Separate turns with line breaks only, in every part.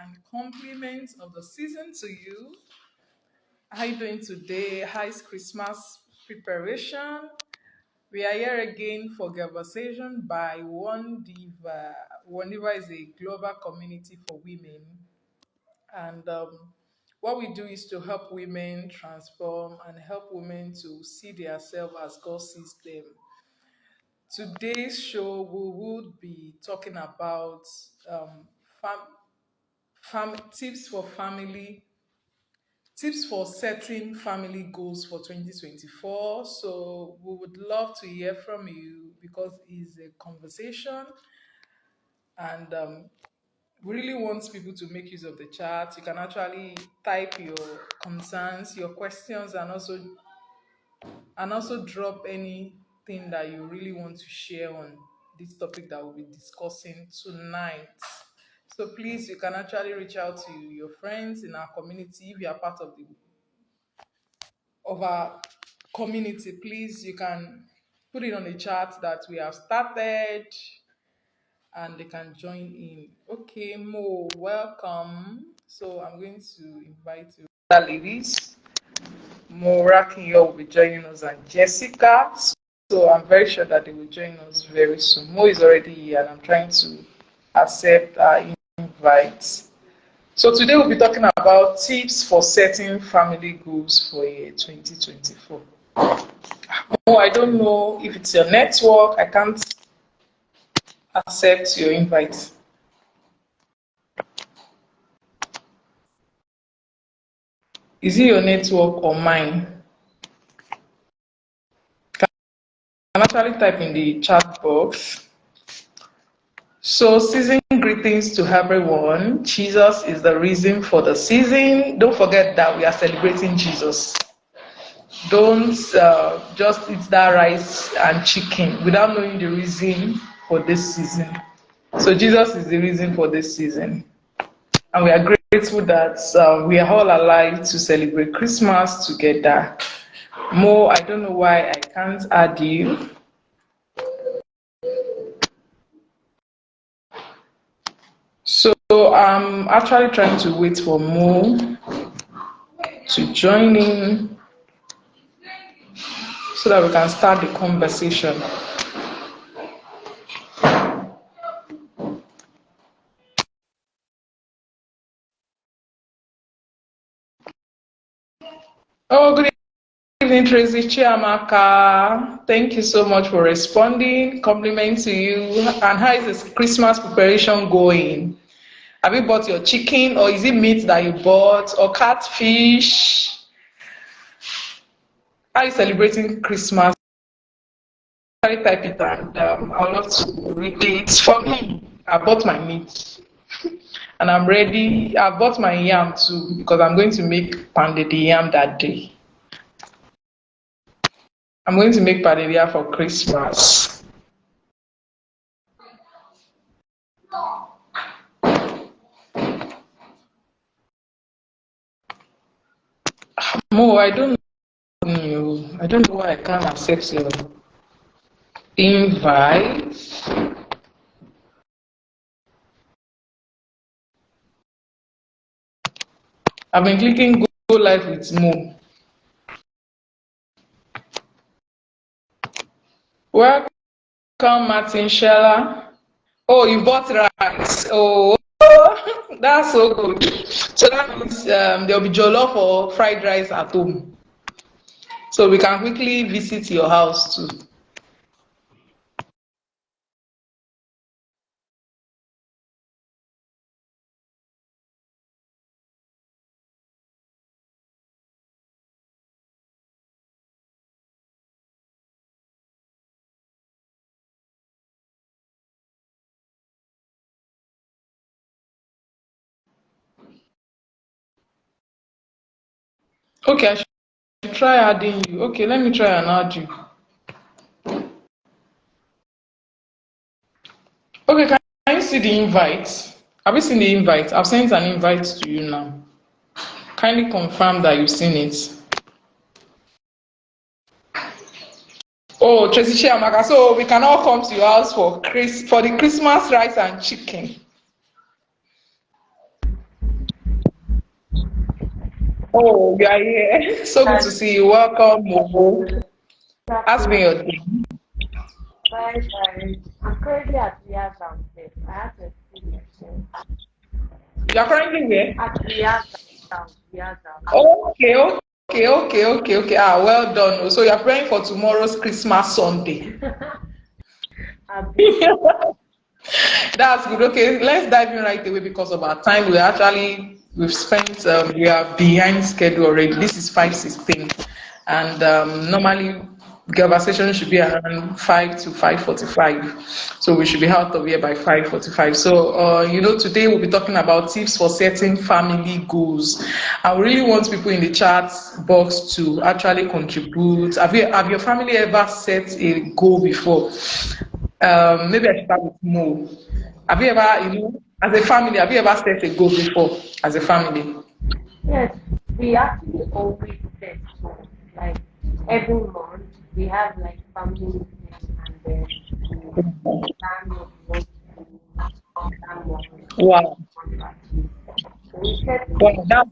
and compliments of the season to you. How you doing today? How is Christmas preparation? We are here again for Girlversation by Wondiva. Wondiva is a global community for women, and what we do is to help women transform and help women to see themselves as God sees them. Today's show we would be talking about um, fam- tips for family, tips for setting family goals for 2024. So we would love to hear from you because it's a conversation, and we really want people to make use of the chat. You can actually type your concerns, your questions, and also drop anything that you really want to share on this topic that we'll be discussing tonight. So please, you can actually reach out to your friends in our community. If you are part of our community, please, you can put it on the chat that we have started and they can join in. Okay, Mo, welcome. So I'm going to invite you. Ladies. Morakiyo will be joining us and Jessica. So I'm very sure that they will join us very soon. Mo is already here and I'm trying to accept our invites. So today we'll be talking about tips for setting family goals for year 2024. Oh, I don't know if it's your network. I can't accept your invite. Is it your network or mine? Can actually type in the chat box. So, season greetings to everyone. Jesus is the reason for the season. Don't forget that we are celebrating Jesus. Don't just eat that rice and chicken without knowing the reason for this season. So, Jesus is the reason for this season. And we are grateful that we are all alive to celebrate Christmas together. Mo, I don't know why I can't add you. So I'm actually trying to wait for Mo to join in so that we can start the conversation. Oh, good evening, Tracy Chiamaka. Thank you so much for responding. Compliment to you. And how is this Christmas preparation going? Have you bought your chicken, or is it meat that you bought, or catfish? How are you celebrating Christmas? I type it and I would love to read it. For me, I bought my meat and I'm ready. I bought my yam too because I'm going to make pounded yam that day. I'm going to make pounded yam for Christmas. Mo, I don't know you. I don't know why I can't accept your invite. I've been clicking go live with Mo. Welcome, Martin Shella. Oh, you bought rice. Oh, that's so good. So that means there'll be jollof or fried rice at home. So we can quickly visit your house too. Okay, I should try adding you. Okay, let me try and add you. Okay, can you see the invite? Have you seen the invite? I've sent an invite to you now. Kindly confirm that you've seen it. Oh, Tracy Chiamaka, so we can all come to your house for the Christmas rice and chicken. Oh, you are here. So good to
That's
see you. Welcome, Momo. Ask me
afternoon.
your day.
Bye bye. I'm currently at Riyadh downstairs. I have to excuse myself.
You are currently where?
At Riyadh down.
Okay, okay. Ah, well done. Oh. So you are praying for tomorrow's Christmas Sunday.
Abi.
That's good. Okay, let's dive in right away because of our time. We've spent we are behind schedule already. This is 5:16, and normally conversation should be around 5 to 5:45. So we should be out of here by 5:45. So today we'll be talking about tips for setting family goals. I really want people in the chat box to actually contribute. Have your family ever set a goal before? Maybe I should start with Mo. Have you ever, as a family, have you ever set a goal before as a family?
Yes, we actually always set goals. Like every month, we have like family meeting and then we plan what we want to do that month and what
Wow,
we want to achieve. So we set
wow,
goals.
that's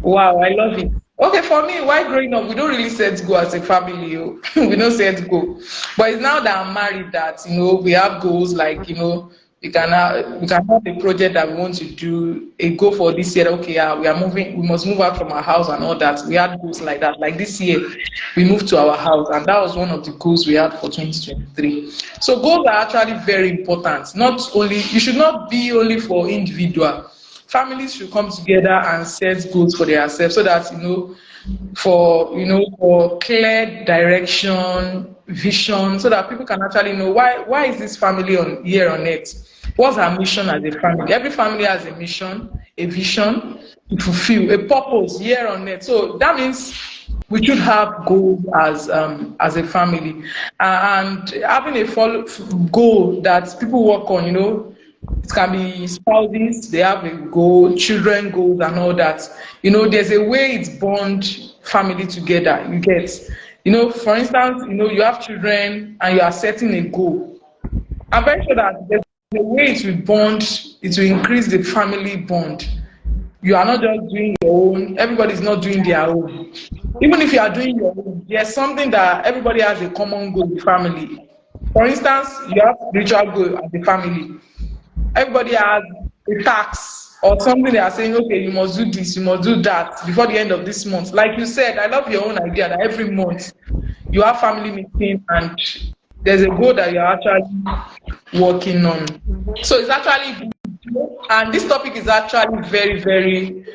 Wow, I love it. Okay, for me, while growing up, we don't really set goal as a family. Oh. We don't set goal. But it's now that I'm married that we have goals like we can have a project that we want to do, a goal for this year. Okay, we are moving, we must move out from our house and all that. We had goals like that. Like this year, we moved to our house, and that was one of the goals we had for 2023. So goals are actually very important. Not only you should not be only for individual. Families should come together and set goals for themselves so that for clear direction, vision, so that people can actually know why is this family on here on earth. What's our mission as a family? Every family has a mission, a vision to fulfill, a purpose here on earth. So that means we should have goals as a family, and having a follow goal that people work on. It can be spouses, they have a goal, children goals and all that. There's a way it bond family together. You get, for instance, you have children and you are setting a goal. I'm very sure that there's a way it will bond, it will increase the family bond. You are not just doing your own, everybody's not doing their own. Even if you are doing your own, there's something that everybody has a common goal with family. For instance, you have spiritual goal as a family. Everybody has a tax or something they are saying, okay, you must do this, you must do that before the end of this month. Like you said, I love your own idea that every month you have family meeting and there's a goal that you're actually working on. So it's actually good. And this topic is actually very, very,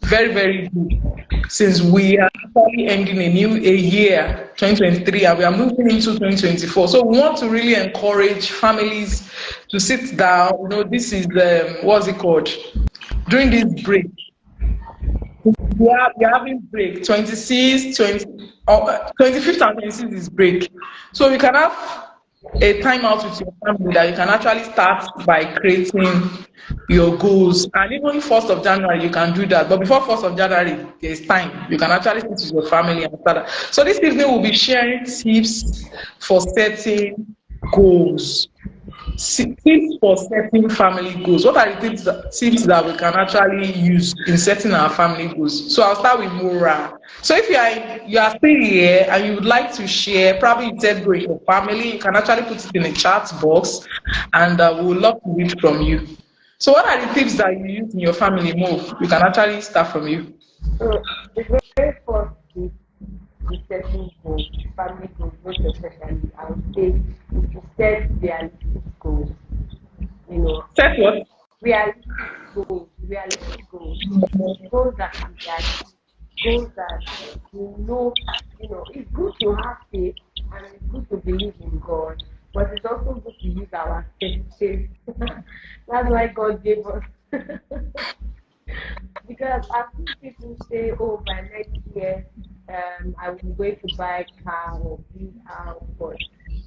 very, very good since we are actually ending a year 2023 and we are moving into 2024. So we want to really encourage families to sit down. This is what's it called, during this break. We are having break 26, 20, 25th and 26th is break. So we can have a time out with your family that you can actually start by creating your goals. And even 1st of January, you can do that. But before 1st of January, there's time. You can actually sit with your family and start that. So this evening, we'll be sharing tips for setting goals. Tips for setting family goals. What are the tips that we can actually use in setting our family goals? So I'll start with Mora. So if you are still here and you would like to share, probably you said go with your family, you can actually put it in the chat box, and we would love to read from you. So what are the tips that you use in your family? Mo, we can actually start from you.
So the very first is the setting goals, family goals, most especially. I would say is to set realistic goals. You know,
Set what?
realistic goals, goals that can be achieved, goals that it's good to have faith and it's good to believe in God, but it's also good to use our faith. That's why God gave us. Because I've seen people say, "Oh, by next year, I'm going to buy a car or build a house," but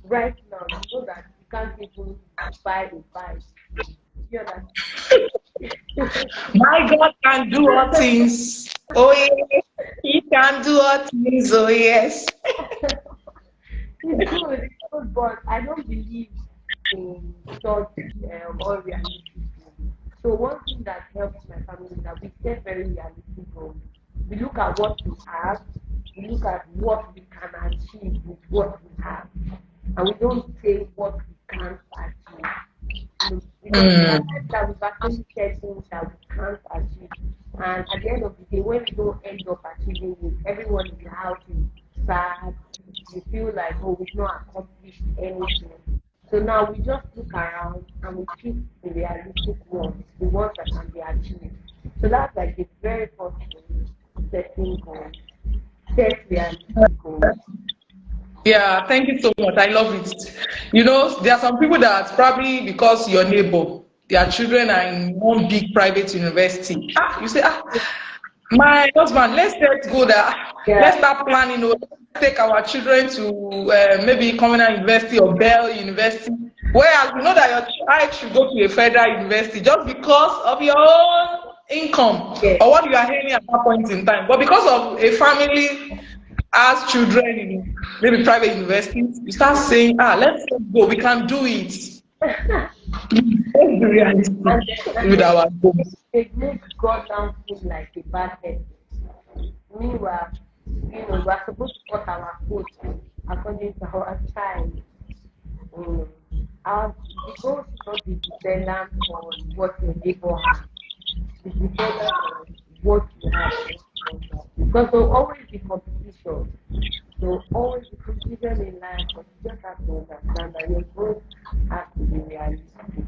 right now, you know that you can't even buy a bike. You understand?
My God can do all things. Oh yes, He can do all things. Oh yes.
It's good, but I don't believe in such unrealistic goals. So one thing that helps my family is that we set very realistic goals. We look at what we have, we look at what we can achieve with what we have, and we don't say what we can't achieve. Because there are times that we've actually said things that we can't achieve. And at the end of the day, when we don't end up achieving it, everyone in the house is sad. We feel like, oh, we've not accomplished anything. So now we just look around and we pick the realistic ones, the ones that can be achieved. So that's like the very first thing, setting goals. Set realistic goals.
Yeah, thank you so much. I love it. You know, there are some people that probably because your neighbor, their children are in one big private university. Ah, you say, ah, my husband, let's go there. Let's
Yeah,
start planning. Let's take our children to maybe Communal University or Bell University. Whereas you know that your child should go to a federal university just because of your own income
yeah.
or what you are earning at that point in time. But because of a family as children in maybe private universities, you start saying, ah, let's go, we can do it. Let's be realistic
and
with our
they,
goals.
they make God now seem like a bad person. Meanwhile, we're supposed to cut our foot according to our time. Um, our, the goal should not be dependent on what your neighbor has. It's dependent on what you have and what you want to have. Because there will always be competition. There will always be competition in life, but you just have to understand that your goals have to be realistic.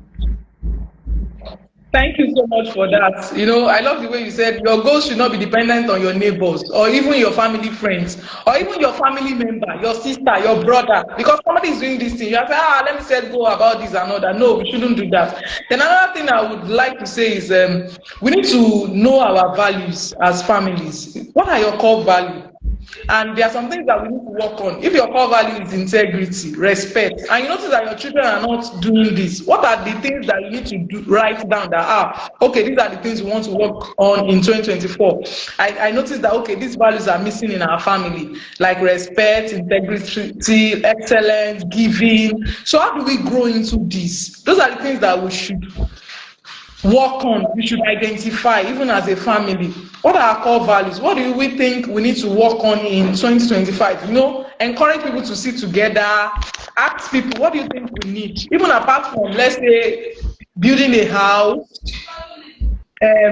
Thank you so much for that. You know, I love the way you said your goals should not be dependent on your neighbors or even your family friends or even your family member, your sister, your brother. Because somebody is doing this thing, you have to say, ah, let me set go about this and other. No, we shouldn't do that. Then another thing I would like to say is we need to know our values as families. What are your core values? And there are some things that we need to work on. If your core value is integrity, respect, and you notice that your children are not doing this, what are the things that you need to do, write down that okay, these are the things we want to work on in 2024. I noticed that okay, these values are missing in our family, like respect, integrity, excellence, giving. So how do we grow into this? Those are the things that we should work on, we should identify, even as a family. What are our core values? What do we think we need to work on in 2025? You know, encourage people to sit together, ask people, what do you think we need? Even apart from, let's say, building a house,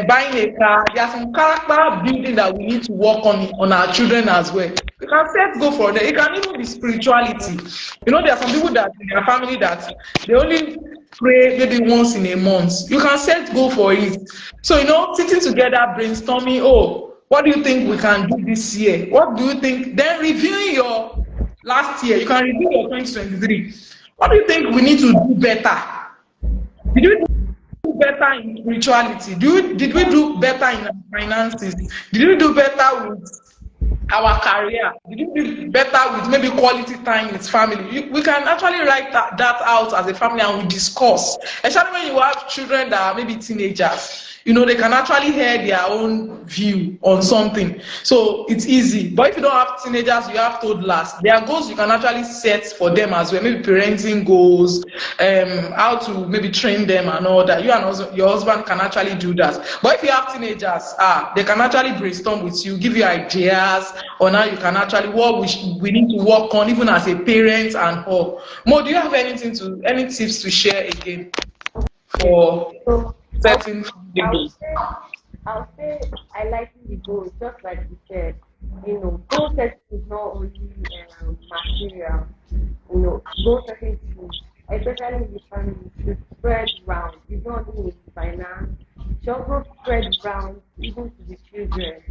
buying a car, there are some character building that we need to work on our children as well. You can set go for them. It can even be spirituality. You know, there are some people that in their family that they only pray maybe once in a month. You can set go for it. So, you know, sitting together, brainstorming, oh, what do you think we can do this year? What do you think? Then reviewing your last year. You can review your 2023. What do you think we need to do better? Did we do better in spirituality? Did we do better in our finances? Did we do better with our career? Did we do better with maybe quality time with family? We can actually write that out as a family and we discuss. Especially when you have children that are maybe teenagers. You know, they can actually hear their own view on something. So it's easy. But if you don't have teenagers, you have toddlers. There are goals you can actually set for them as well. Maybe parenting goals, how to maybe train them and all that. You and your husband can actually do that. But if you have teenagers, they can actually brainstorm with you, give you ideas on how you can actually what we need to work on, even as a parent and all. Mo, do you have any tips to share again
Yeah.
for
So I'll,
setting family
I'll
goals?
say I'll say I like the goals, just like you said. Goal setting is not only material. Goal setting should, especially in the family, should spread around. It's not only in finance, it should also spread around even to the children.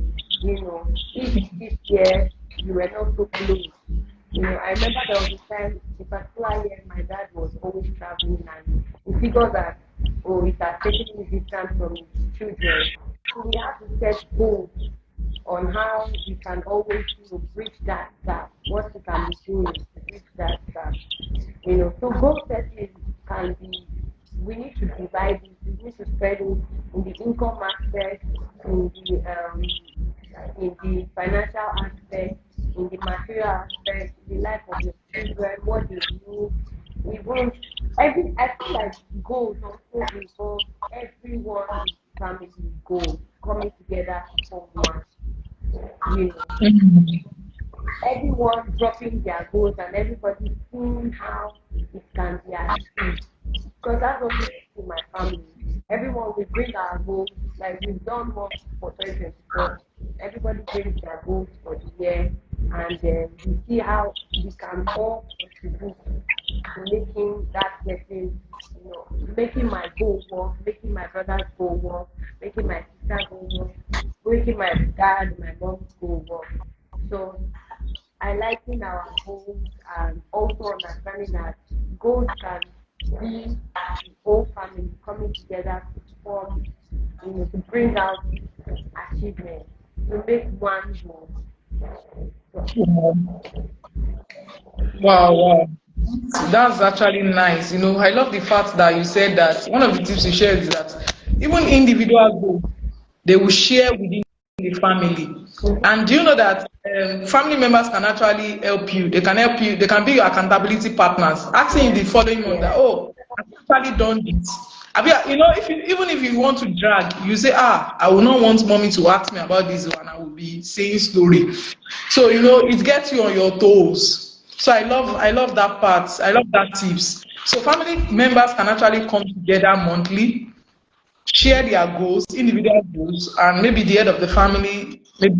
If this year you were not so close. I remember there was a time, a particular year, my dad was always traveling and he figured that, oh, it has taken him distance from his children. So we have to set goals on how we can always, bridge that gap, what we can be doing to bridge that gap. So goal setting can be, we need to divide it, we need to spread it in the income aspect, in the financial aspect, in the material aspect, in the life of your children, what they need, Even every I feel like goals also involve everyone in the family goals coming together to form one. You know, everyone dropping their goals and everybody seeing how it can be achieved. Because that's what it is in my family. Everyone will bring our goals, like we've done one for 2024. Everybody brings their goals for the year, and we see how we can all contribute to making that person, making my goal work, making my brother's goal work, making my sister's goal work, making my dad, my mom's goal work. So highlighting our goals and also understanding that goals can be the whole family coming together to form, to bring out achievement, to make one goal. So,
Wow, wow. That's actually nice. I love the fact that you said that one of the tips you shared is that even individual goals, they will share within the family. And do you know that family members can actually help you? They can help you. They can be your accountability partners. Asking in the following month that,
yeah.
oh, I've actually done this. If even if you want to drag, you say, I will not want mommy to ask me about this one. I will be saying story. So it gets you on your toes. So I love that part. I love that tips. So family members can actually come together monthly, share their goals, individual goals, and maybe the head of the family maybe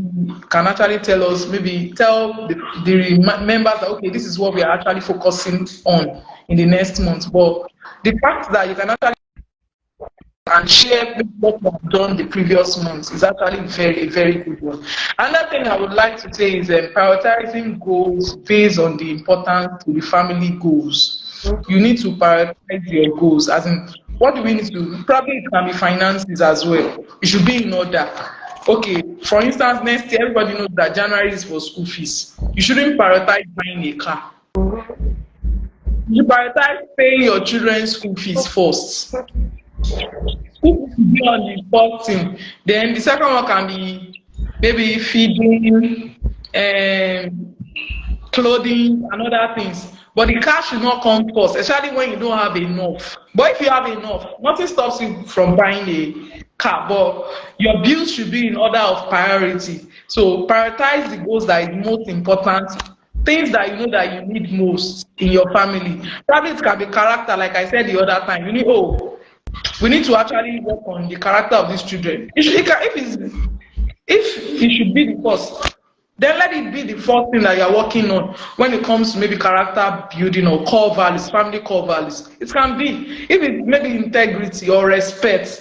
can actually tell us, maybe tell the members that okay, this is what we are actually focusing on in the next month. But the fact that you can actually and share what you have done the previous months is actually a very good one. Another thing I would like to say is prioritizing goals based on the importance to the family goals. You need to prioritize your goals, as in what do we need to do? Probably it can be finances as well. It should be in order. Okay, for instance, next year everybody knows that January is for school fees. You shouldn't prioritize buying a car. You prioritize paying your children's school fees first. School fees be on the first thing. Then the second one can be maybe feeding, um, clothing, and other things. But the cash should not come first, especially when you don't have enough. But if you have enough, nothing stops you from buying a car. But your bills should be in order of priority. So prioritize the goals that is most important, things that you know that you need most in your family. Probably it can be character, like I said the other time. We need to actually work on the character of these children. If it should be the first, then let it be the first thing that you're working on when it comes to maybe character building or core values, family core values. It can be. If it's maybe integrity or respect,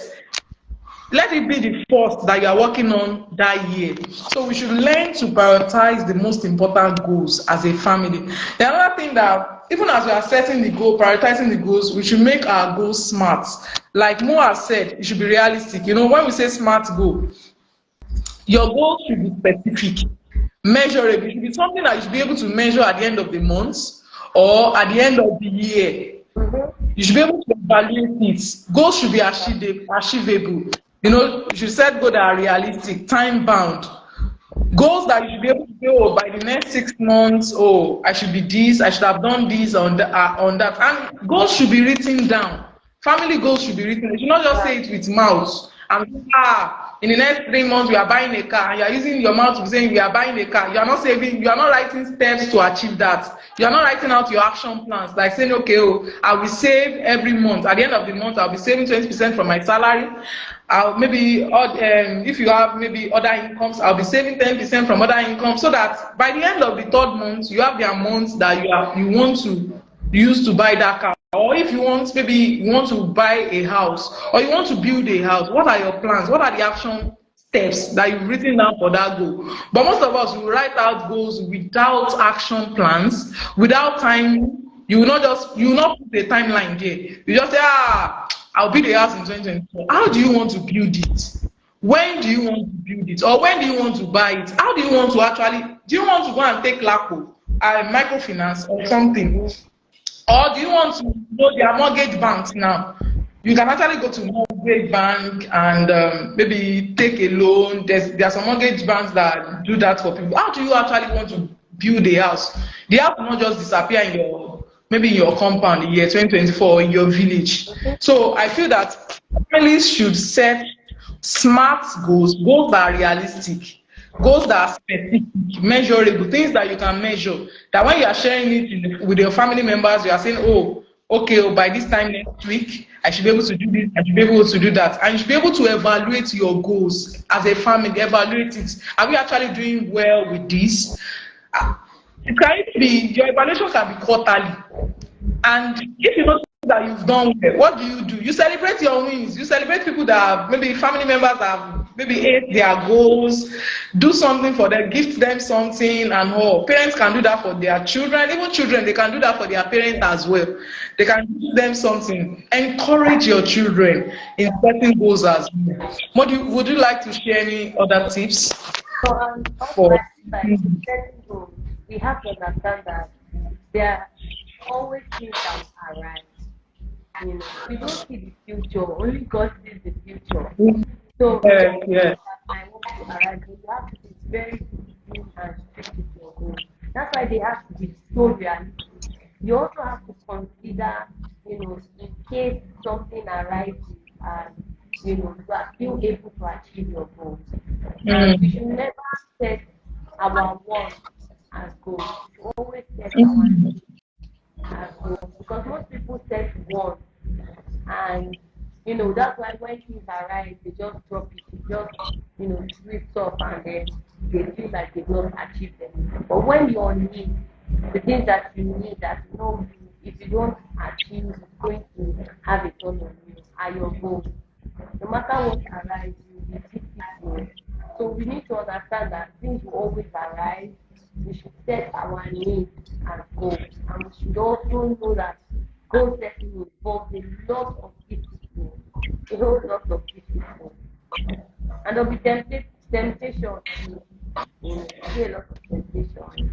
let it be the first that you are working on that year. So we should learn to prioritize the most important goals as a family. The another thing that even as we are setting the goal, prioritizing the goals, we should make our goals smart. Like Mo has said, it should be realistic. When we say smart goal, your goal should be specific, measurable. It should be something that you should be able to measure at the end of the month or at the end of the year. You should be able to evaluate it. Goals should be achievable. You should set goals that are realistic, time bound. Goals that you should be able to say, oh, by the next 6 months, oh, I should be this, I should have done this on that. And goals should be written down. Family goals should be written. You should not just say it with mouth. And in the next 3 months we are buying a car, and you are using your mouth to be saying we are buying a car. You are not saving, you are not writing steps to achieve that. You are not writing out your action plans, like saying, okay, oh, I will save every month. At the end of the month, I'll be saving 20% from my salary. If you have maybe other incomes, I'll be saving 10% from other income, so that by the end of the third month, you have the amount that you want to use to buy that car. Or if you want, maybe you want to buy a house or you want to build a house, what are your plans? What are the action steps that you've written down for that goal? But most of us will write out goals without action plans, without time. You will not put a timeline there. You just say, I'll build a house in 2024. How do you want to build it? When do you want to build it? Or when do you want to buy it? How do you want to do you want to go and take LACO, microfinance or something? Or do you want to know their mortgage banks now? You can actually go to mortgage bank and maybe take a loan. There are some mortgage banks that do that for people. How do you actually want to build a house? The house will not just disappear in your maybe in your compound in year 2024 in your village.
Mhm.
So I feel that families should set smart goals, goals that are realistic, goals that are specific, measurable, things that you can measure. That when you are sharing it with your family members, you are saying, oh, okay, oh, by this time next week, I should be able to do this, I should be able to do that. And you should be able to evaluate your goals as a family, evaluate it. Are we actually doing well with this? It can even be your evaluation can be quarterly. And if you notice that you've done well, what do? You celebrate your wins. You celebrate people that have maybe family members have maybe ate their goals, do something for them, gift them something and all. Parents can do that for their children. Even children, they can do that for their parents as well. They can give them something. Encourage your children in setting goals as well. Would you like to share any other tips
So also
for?
I feel like in setting goals, we have to understand that there are always things that will arise. You know, we don't see the future, only God sees the future. So there
Yes,
are
yes.
things that might want to arise, but you have to be very disciplined and strict with your goals. That's why they have to be so realistic. You also have to consider, in case something arises and you are still able to achieve your goals. And we
Mm.
should never set our wants as goals. We should always set our
Mm.
needs as goals because most people set wants and that's why when things arise, they just drop it. It just drifts off, and then they feel like they've not achieved them. But when your needs, the things that you need, that if you don't achieve, it's going to have a toll on you, are your goals. No matter what arises, you will keep it going. So we need to understand that things will always arise. We should set our needs as goals, and we should also know that goal setting involves a lot of discipline, a whole lot of discipline, and there'll be temptation too. There'll be a lot of temptation.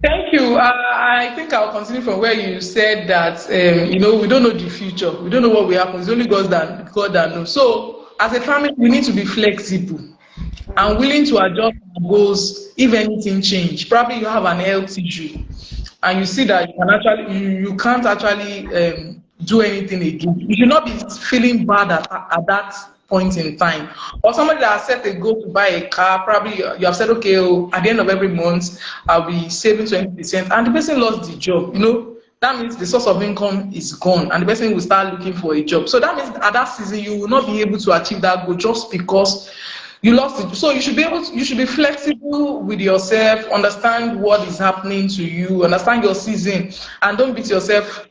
Thank you. I think I'll continue from where you said that, we don't know the future. We don't know what will happen. It's only God that knows. So, as a family, we need to be flexible and willing to adjust our goals if anything change. Probably you have an health issue and you see that you can't actually do anything again. You should not be feeling bad at that point in time. Or somebody that has set a goal to buy a car, probably you have said, okay, oh, at the end of every month, I'll be saving 20%, and the person lost the job, that means the source of income is gone and the person will start looking for a job. So that means at that season you will not be able to achieve that goal just because you lost it. So you should be flexible with yourself, understand what is happening to you, understand your season, and don't beat yourself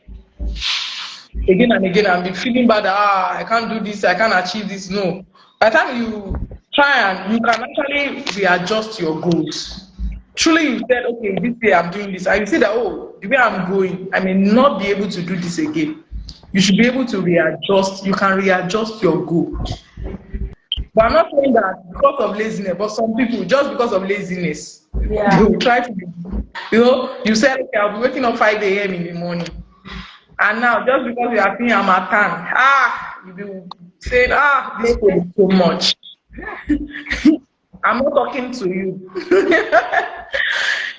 again and again and be feeling bad. I can't do this, I can't achieve this. No. By the time you try, and you can actually readjust your goals. Truly you said, okay, this day I'm doing this, and you see that, oh, the way I'm going, I may not be able to do this again. You should be able to readjust. You can readjust your goal. But I'm not saying that because of laziness, but some people, just because of laziness, they
Yeah.
will try to be, you said, okay, I'll be waking up 5 a.m. in the morning. And now, just because you are seeing Amatan, you'll be saying, this food is too much. I'm not talking to you.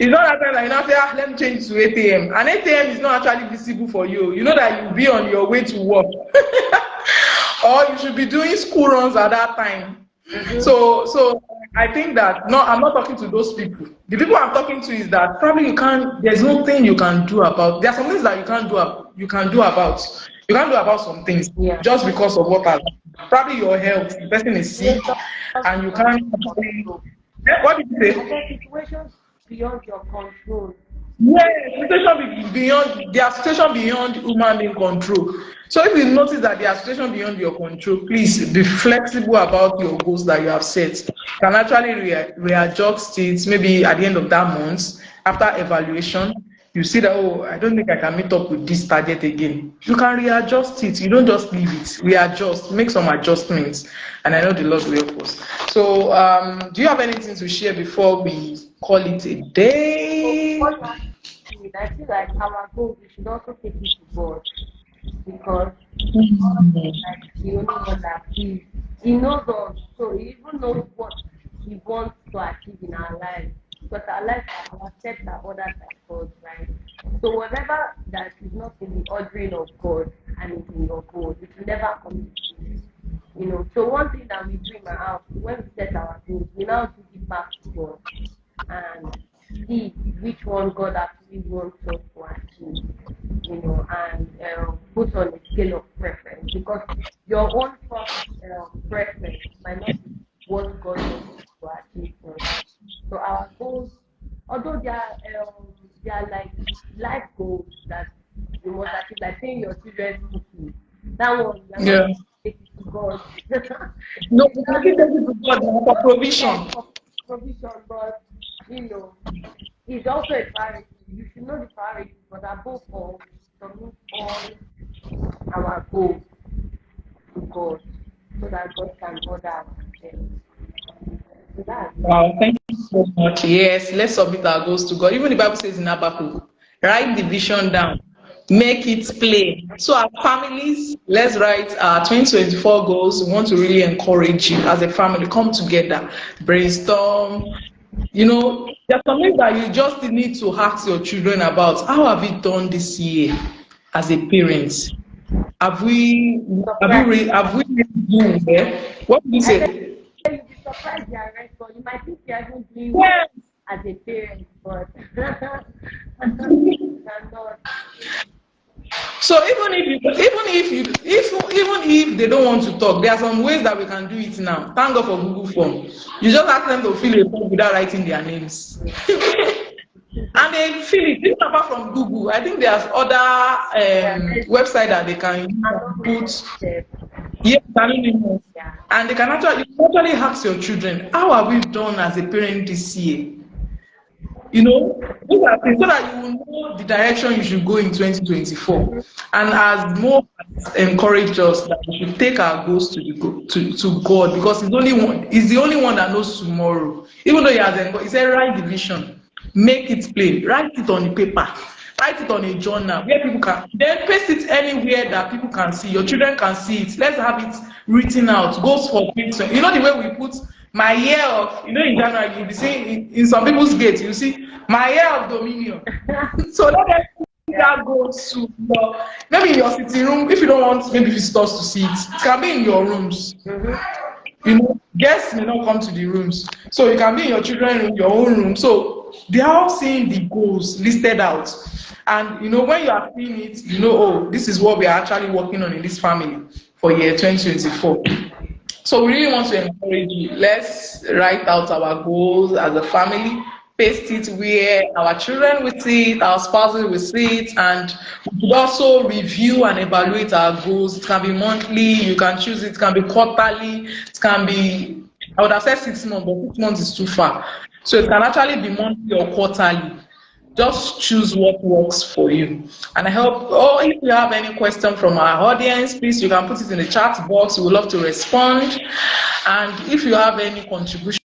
It's not that time that you now say, let me change to 8 a.m. And 8 a.m. is not actually visible for you. You know that you'll be on your way to work. Or you should be doing school runs at that time.
Mm-hmm.
So I think that no, I'm not talking to those people. The people I'm talking to is that probably you can't. There's nothing you can do about. There are some things that you can't do. You can do about. You can't do about some things
Yeah.
just because of what has. Probably your health. The person is
Yes,
sick,
that's
and you
beyond
can't
your
actually.
control.
What did you
I
say?
said situations beyond your control.
Yes, beyond their situation beyond human being control. So if you notice that their situation beyond your control, please be flexible about your goals that you have set. You can actually readjust it maybe at the end of that month after evaluation. You see that, oh, I don't think I can meet up with this target again. You can readjust it. You don't just leave it. Readjust, make some adjustments, and I know the Lord will help us. So, do you have anything to share before we call it a
So before
day?
you ask me, I feel like our goals, we should also take it to God because God is like the only one that sees. He knows us, so He even knows what He wants to achieve in our lives. Because our lives, our steps are ordered by God, right? So whatever that is not in the ordering of God and is in your goal, it will never come to you. So one thing that we do in my house, when we set our goals, we now give it back to God and see which one God actually wants us to achieve, and put on a scale of preference, because your own first preference might not be what God wants to achieve first. So our goals, although they are like life goals that you must achieve, like paying your children's school fees. That one you are not
Yeah.
take it to God.
No,
You
we can
can't
give them to God now for
yes
provision.
for provision, but you know it's also a priority. You should know the priorities, but above all, we should submit all our goals to God so that God can order our steps. So that's it.
Wow, thank you so much. Yes, let's submit our goals to God. Even the Bible says in Habakkuk, write the vision down, make it plain. So, our families, let's write our 2024 goals. We want to really encourage you as a family. Come together, brainstorm. There's something that you just need to ask your children about. How have you done this year as a parent?
Surprise.
Have we really done well? What do you
I said
say?
you'll be surprised they are right, but you might think you are even doing well
Yes.
as a parent, but you're not.
So even if they don't want to talk, there are some ways that we can do it now. Thank God for Google Form. You just ask them to fill a form without writing their names, and they fill it. Even apart from Google, I think there's other
Yeah, there's
website that they can use and
anonymous
put.
step.
Yes, anonymous.
Yeah.
And they can actually ask your children, how have we done as a parent this year? Those are things so that you will know the direction you should go in 2024.
Mm-hmm.
And as more has encouraged us that we should take our goals to God, because he's the only one that knows tomorrow. Even though he said write the vision, make it plain, write it on the paper, write it on a journal where people can then paste it anywhere that people can see. Your children can see it. Let's have it written out. Goals for things. The way we put my year of, in January, you'll be seeing in some people's gates, you see my year of dominion. So let them see
Yeah.
that goes to maybe in your sitting room. If you don't want maybe visitors to see it, it can be in your rooms.
Mm-hmm.
Guests may not come to the rooms, so you can be in your children room, your own room. So they are all seeing the goals listed out, and when you are seeing it, oh, this is what we are actually working on in this family for year 2024. So we really want to encourage you. Let's write out our goals as a family, paste it where our children will see it, our spouses will see it, and we could also review and evaluate our goals. It can be monthly, you can choose it can be quarterly, it can be, I would have said 6 months, but 6 months is too far. So it can actually be monthly or quarterly. Just choose what works for you. And I hope, if you have any question from our audience, please, you can put it in the chat box. We would love to respond. And if you have any contribution,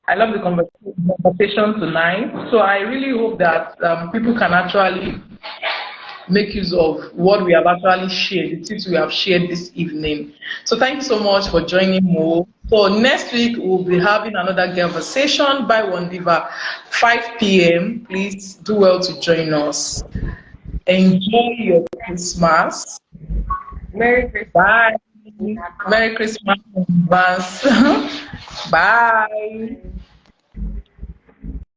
I love the conversation tonight. So I really hope that people can actually make use of what we have actually shared, the tips we have shared this evening. So thank you so much for joining Mo. So next week we'll be having another Girlversation by Wondiva, 5 p.m. Please do well to join us. Enjoy your Christmas.
Merry Christmas
Bye.
in advance.
Merry Christmas in advance. Bye.